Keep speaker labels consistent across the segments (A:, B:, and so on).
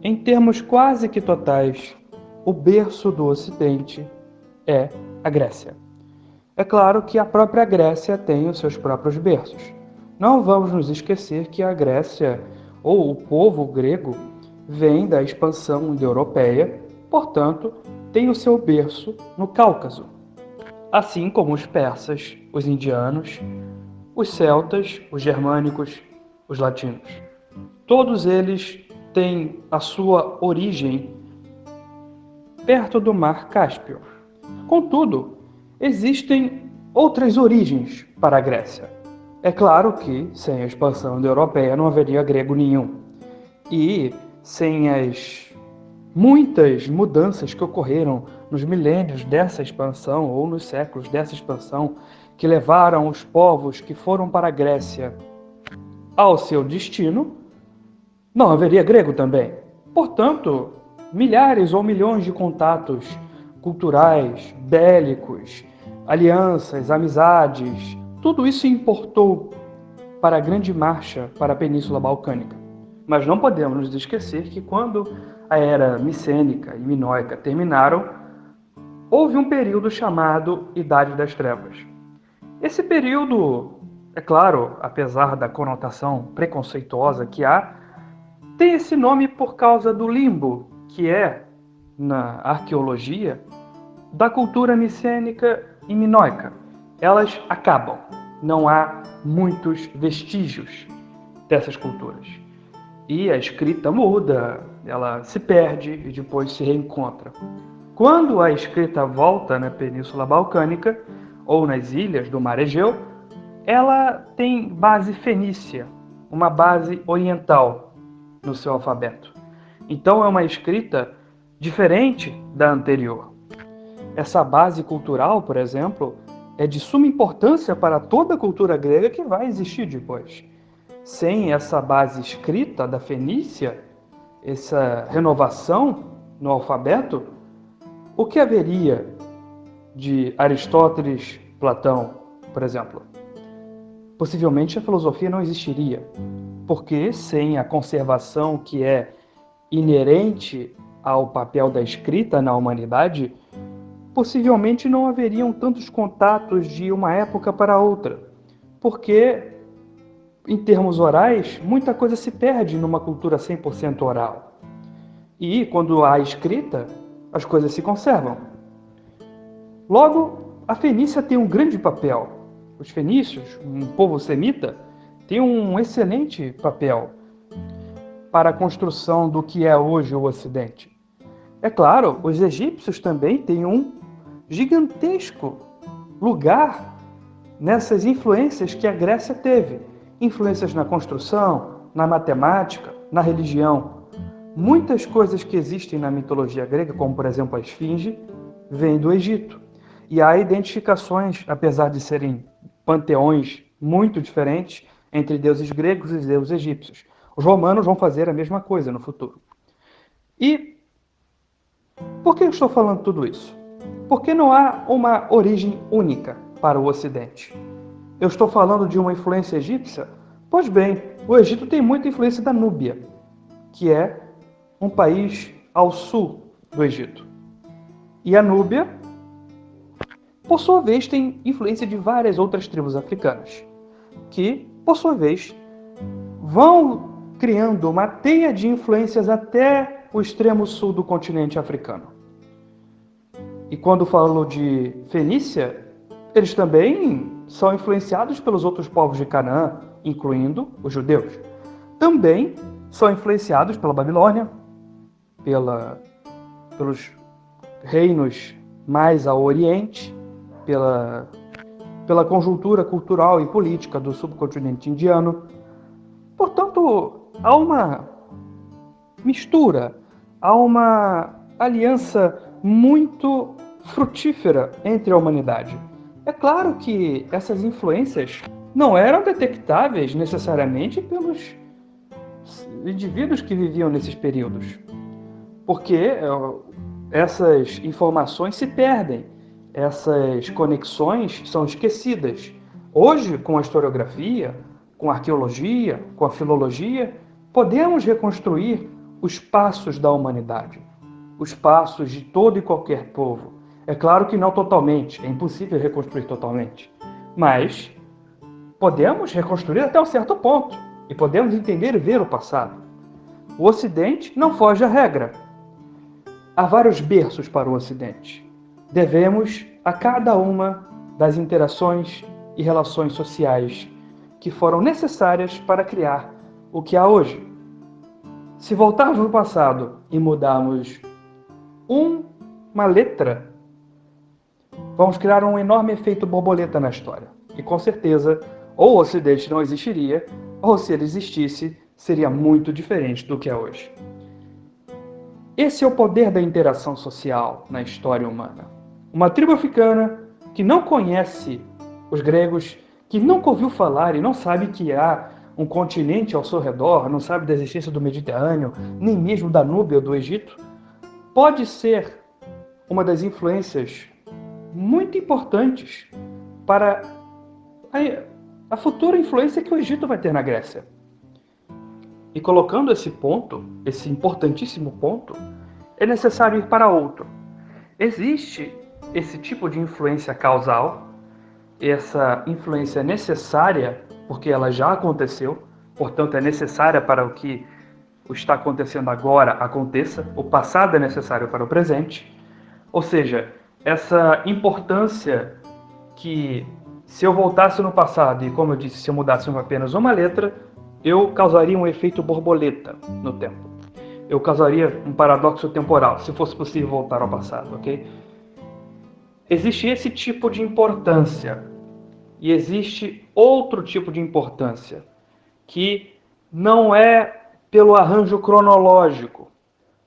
A: Em termos quase que totais, o berço do Ocidente é a Grécia. É claro que a própria Grécia tem os seus próprios berços. Não vamos nos esquecer que a Grécia, ou o povo grego, vem da expansão indo-europeia, portanto, tem o seu berço no Cáucaso. Assim como os persas, os indianos, os celtas, os germânicos, os latinos. Todos eles têm a sua origem perto do Mar Cáspio. Contudo, existem outras origens para a Grécia. É claro que, sem a expansão europeia, não haveria grego nenhum. E sem as muitas mudanças que ocorreram nos milênios dessa expansão, ou nos séculos dessa expansão, que levaram os povos que foram para a Grécia ao seu destino, não haveria grego também. Portanto, milhares ou milhões de contatos culturais, bélicos, alianças, amizades, tudo isso importou para a grande marcha para a Península Balcânica. Mas não podemos nos esquecer que quando a era micênica e minoica terminaram, houve um período chamado Idade das Trevas. Esse período, é claro, apesar da conotação preconceituosa que há, tem esse nome por causa do limbo, que é, na arqueologia, da cultura micênica e minoica. Elas acabam, não há muitos vestígios dessas culturas. E a escrita muda, ela se perde e depois se reencontra. Quando a escrita volta na Península Balcânica, ou nas ilhas do Mar Egeu, ela tem base fenícia, uma base oriental no seu alfabeto. Então é uma escrita diferente da anterior. Essa base cultural, por exemplo, é de suma importância para toda a cultura grega que vai existir depois. Sem essa base escrita da fenícia, essa renovação no alfabeto, o que haveria de Aristóteles, Platão, por exemplo? Possivelmente a filosofia não existiria, porque sem a conservação que é inerente ao papel da escrita na humanidade, possivelmente não haveriam tantos contatos de uma época para outra, porque, em termos orais, muita coisa se perde numa cultura 100% oral. E, quando há escrita, as coisas se conservam. Logo, a Fenícia tem um grande papel. Os fenícios, um povo semita, tem um excelente papel para a construção do que é hoje o Ocidente. É claro, os egípcios também têm um gigantesco lugar nessas influências que a Grécia teve. Influências na construção, na matemática, na religião. Muitas coisas que existem na mitologia grega, como por exemplo a esfinge, vêm do Egito. E há identificações, apesar de serem panteões muito diferentes, entre deuses gregos e deuses egípcios. Os romanos vão fazer a mesma coisa no futuro. E por que eu estou falando tudo isso? Porque não há uma origem única para o Ocidente. Eu estou falando de uma influência egípcia? Pois bem, o Egito tem muita influência da Núbia, que é um país ao sul do Egito. E a Núbia, por sua vez, tem influência de várias outras tribos africanas, que, por sua vez, vão criando uma teia de influências até o extremo sul do continente africano. E quando falo de Fenícia, eles também são influenciados pelos outros povos de Canaã, incluindo os judeus. Também são influenciados pela Babilônia, pelos reinos mais ao oriente, pela conjuntura cultural e política do subcontinente indiano. Portanto, há uma mistura, há uma aliança muito frutífera entre a humanidade. É claro que essas influências não eram detectáveis necessariamente pelos indivíduos que viviam nesses períodos, porque essas informações se perdem, essas conexões são esquecidas. Hoje, com a historiografia, com a arqueologia, com a filologia, podemos reconstruir os passos da humanidade, os passos de todo e qualquer povo. É claro que não totalmente, é impossível reconstruir totalmente, mas podemos reconstruir até um certo ponto e podemos entender e ver o passado. O Ocidente não foge à regra. Há vários berços para o Ocidente. Devemos a cada uma das interações e relações sociais que foram necessárias para criar o que há hoje. Se voltarmos no passado e mudarmos uma letra, vamos criar um enorme efeito borboleta na história. E com certeza, ou o Ocidente não existiria, ou se ele existisse, seria muito diferente do que é hoje. Esse é o poder da interação social na história humana. Uma tribo africana que não conhece os gregos, que nunca ouviu falar e não sabe que há um continente ao seu redor, não sabe da existência do Mediterrâneo, nem mesmo da Núbia ou do Egito, pode ser uma das influências muito importantes para a futura influência que o Egito vai ter na Grécia. E colocando esse ponto, esse importantíssimo ponto, é necessário ir para outro. Existe esse tipo de influência causal, essa influência necessária, porque ela já aconteceu, portanto é necessária para o que está acontecendo agora aconteça, o passado é necessário para o presente, ou seja, essa importância que se eu voltasse no passado e, como eu disse, se eu mudasse apenas uma letra, eu causaria um efeito borboleta no tempo. Eu causaria um paradoxo temporal, se fosse possível voltar ao passado, ok? Existe esse tipo de importância e existe outro tipo de importância que não é pelo arranjo cronológico,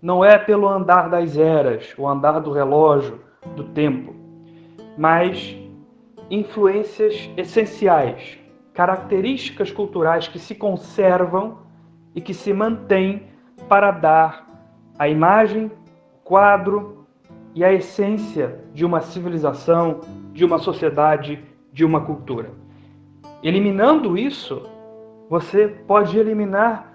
A: não é pelo andar das eras, o andar do relógio, do tempo, mas influências essenciais, características culturais que se conservam e que se mantêm para dar a imagem, o quadro e a essência de uma civilização, de uma sociedade, de uma cultura. Eliminando isso, você pode eliminar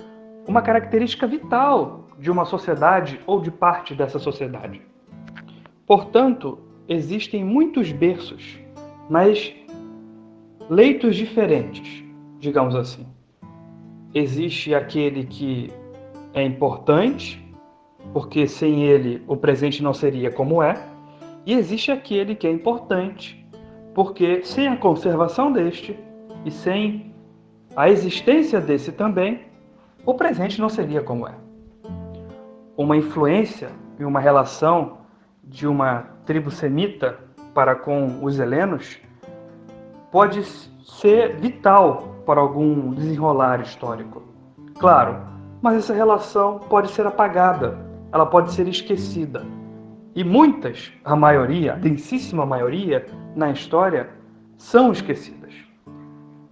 A: uma característica vital de uma sociedade ou de parte dessa sociedade. Portanto, existem muitos berços, mas leitos diferentes, digamos assim. Existe aquele que é importante, porque sem ele o presente não seria como é, e existe aquele que é importante, porque sem a conservação deste e sem a existência desse também, o presente não seria como é. Uma influência e uma relação de uma tribo semita para com os helenos pode ser vital para algum desenrolar histórico. Claro, mas essa relação pode ser apagada, ela pode ser esquecida. E muitas, a maioria, a densíssima maioria, na história, são esquecidas.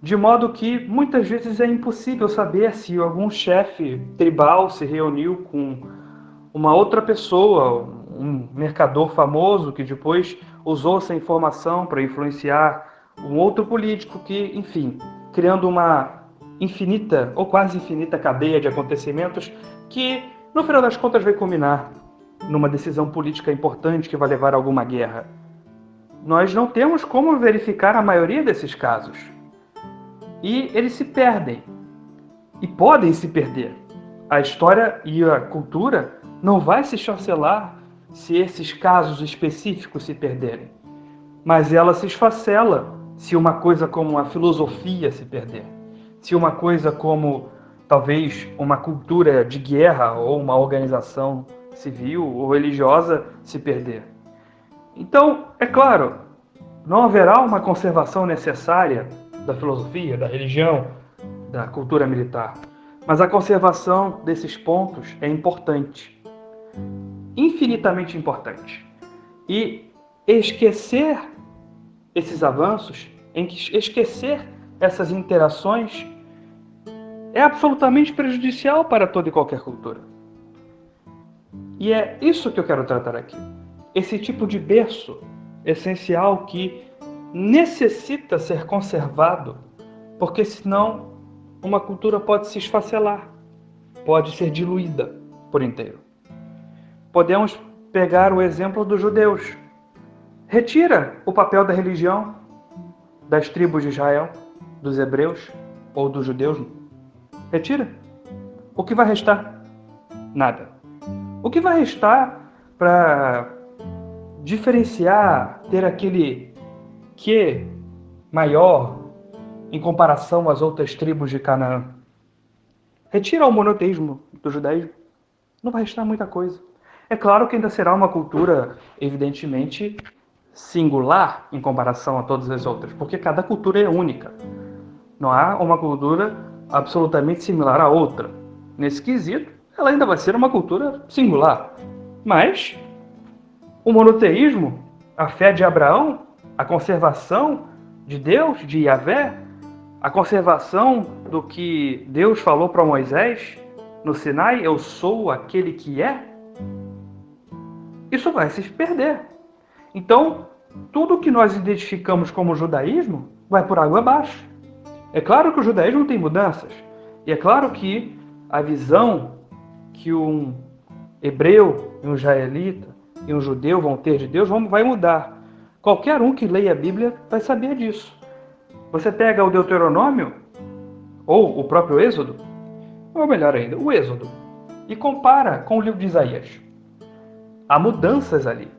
A: De modo que muitas vezes é impossível saber se algum chefe tribal se reuniu com uma outra pessoa, um mercador famoso que depois usou essa informação para influenciar um outro político que, enfim, criando uma infinita ou quase infinita cadeia de acontecimentos que, no final das contas, vai culminar numa decisão política importante que vai levar a alguma guerra. Nós não temos como verificar a maioria desses casos. E eles se perdem. E podem se perder. A história e a cultura não vai se chancelar se esses casos específicos se perderem. Mas ela se esfacela se uma coisa como a filosofia se perder. Se uma coisa como, talvez, uma cultura de guerra ou uma organização civil ou religiosa se perder. Então, é claro, não haverá uma conservação necessária da filosofia, da religião, da cultura militar. Mas a conservação desses pontos é importante. Infinitamente importante. E esquecer esses avanços, esquecer essas interações, é absolutamente prejudicial para toda e qualquer cultura. E é isso que eu quero tratar aqui. Esse tipo de berço essencial que necessita ser conservado, porque senão uma cultura pode se esfacelar, pode ser diluída. por inteiro. Podemos pegar o exemplo dos judeus. Retira o papel da religião das tribos de Israel, dos hebreus ou dos judeus. Retira. O que vai restar? Nada. O que vai restar para diferenciar, ter aquele quê maior em comparação às outras tribos de Canaã? Retira o monoteísmo do judaísmo, não vai restar muita coisa. É claro que ainda será uma cultura, evidentemente, singular em comparação a todas as outras, porque cada cultura é única. Não há uma cultura absolutamente similar à outra. Nesse quesito, ela ainda vai ser uma cultura singular. Mas o monoteísmo, a fé de Abraão, a conservação de Deus, de Yahvé, a conservação do que Deus falou para Moisés no Sinai, eu sou aquele que é, isso vai se perder. Então, tudo que nós identificamos como judaísmo vai por água abaixo. É claro que o judaísmo tem mudanças. E é claro que a visão que um hebreu, um israelita e um judeu vão ter de Deus vai mudar. Qualquer um que leia a Bíblia vai saber disso. Você pega o Deuteronômio, ou o próprio Êxodo, ou melhor ainda, o Êxodo, e compara com o livro de Isaías. Há mudanças ali,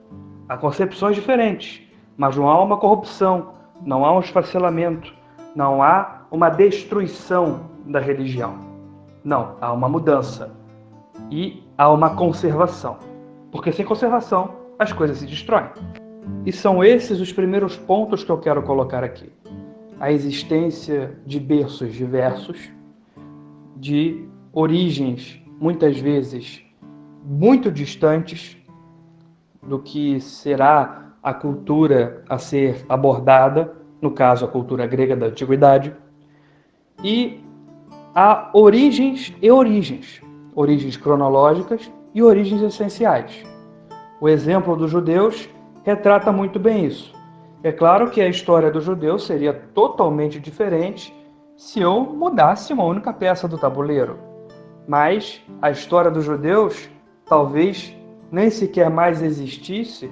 A: há concepções diferentes, mas não há uma corrupção, não há um esfacelamento, não há uma destruição da religião. Não, há uma mudança e há uma conservação, porque sem conservação as coisas se destroem. E são esses os primeiros pontos que eu quero colocar aqui. A existência de berços diversos, de origens, muitas vezes, muito distantes do que será a cultura a ser abordada, no caso, a cultura grega da antiguidade, e há origens e origens, origens cronológicas e origens essenciais. O exemplo dos judeus retrata muito bem isso. É claro que a história dos judeus seria totalmente diferente se eu mudasse uma única peça do tabuleiro. Mas a história dos judeus talvez nem sequer mais existisse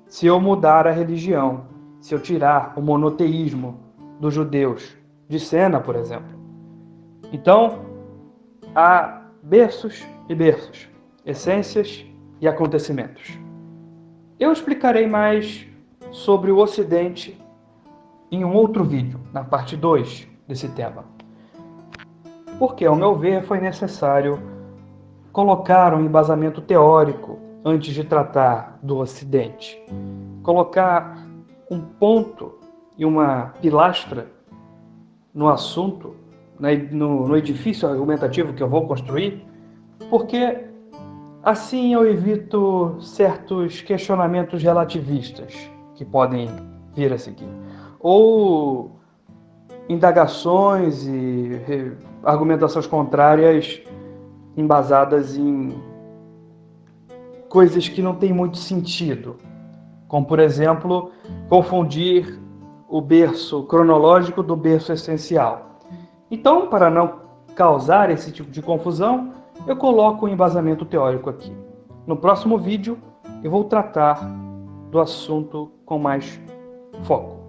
A: se eu mudar a religião, se eu tirar o monoteísmo dos judeus de cena, por exemplo. Então, há berços e berços, essências e acontecimentos. Eu explicarei mais sobre o Ocidente em um outro vídeo, na parte 2 desse tema. Porque, ao meu ver, foi necessário colocar um embasamento teórico antes de tratar do Ocidente. Colocar um ponto e uma pilastra no assunto, no edifício argumentativo que eu vou construir, porque assim eu evito certos questionamentos relativistas que podem vir a seguir, ou indagações e argumentações contrárias embasadas em coisas que não têm muito sentido, como, por exemplo, confundir o berço cronológico do berço essencial. Então, para não causar esse tipo de confusão, eu coloco um embasamento teórico aqui. No próximo vídeo, eu vou tratar do assunto com mais foco.